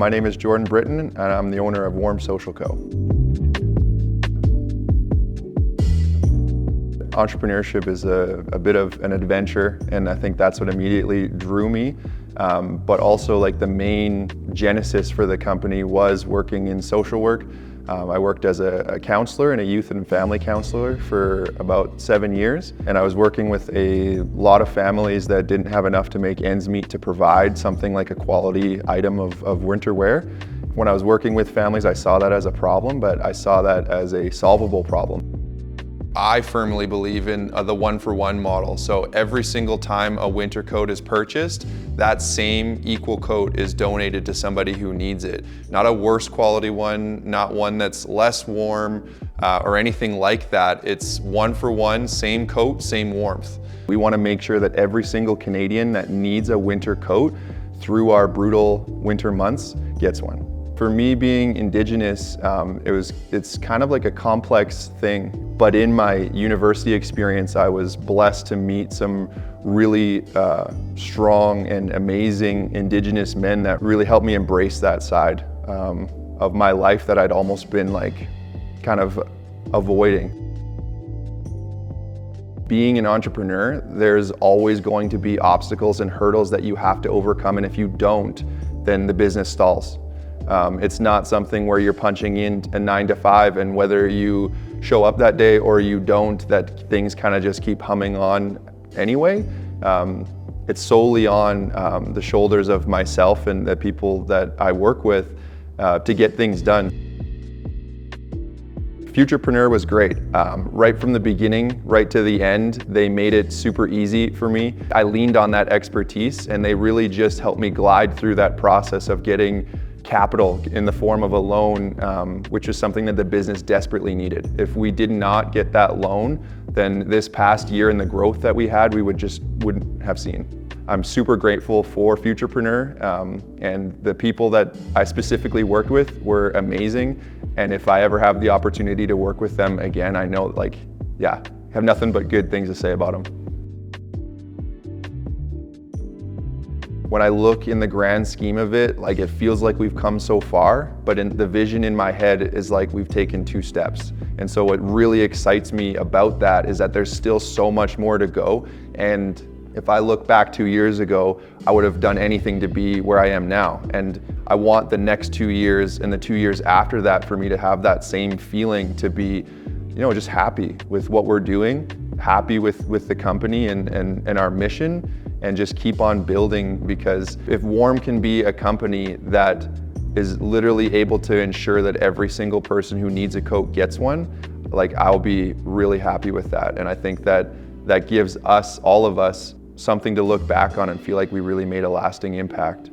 My name is Jordan Britton, and I'm the owner of Warm Social Co. Entrepreneurship is a bit of an adventure, and I think that's what immediately drew me. But also, like, the main genesis for the company was working in social work. I worked as a counselor and a youth and family counselor for about 7 years, and I was working with a lot of families that didn't have enough to make ends meet to provide something like a quality item of winter wear. When I was working with families, I saw that as a problem, but I saw that as a solvable problem. I firmly believe in the one-for-one model. So every single time a winter coat is purchased, that same equal coat is donated to somebody who needs it. Not a worse quality one, not one that's less warm or anything like that. It's one-for-one, same coat, same warmth. We want to make sure that every single Canadian that needs a winter coat through our brutal winter months gets one. For me, being Indigenous, it's kind of like a complex thing. But in my university experience, I was blessed to meet some really strong and amazing Indigenous men that really helped me embrace that side of my life that I'd almost been like kind of avoiding. Being an entrepreneur, there's always going to be obstacles and hurdles that you have to overcome, and if you don't, then the business stalls. It's not something where you're punching in a 9 to 5, and whether you show up that day or you don't, that things kind of just keep humming on anyway. It's solely on the shoulders of myself and the people that I work with to get things done. Futurepreneur was great. Right from the beginning, right to the end, they made it super easy for me. I leaned on that expertise, and they really just helped me glide through that process of getting capital in the form of a loan, which is something that the business desperately needed. If we did not get that loan, then this past year and the growth that we had, we wouldn't have seen. I'm super grateful for Futurepreneur, and the people that I specifically worked with were amazing. And if I ever have the opportunity to work with them again, I know, like, yeah, have nothing but good things to say about them. When I look in the grand scheme of it, like, it feels like we've come so far, but the vision in my head is like we've taken 2 steps. And so what really excites me about that is that there's still so much more to go. And if I look back 2 years ago, I would have done anything to be where I am now. And I want the next 2 years and the 2 years after that for me to have that same feeling, to be, just happy with what we're doing, happy with the company and our mission, and just keep on building. Because if Warm can be a company that is literally able to ensure that every single person who needs a coat gets one, like, I'll be really happy with that. And I think that gives us, all of us, something to look back on and feel like we really made a lasting impact.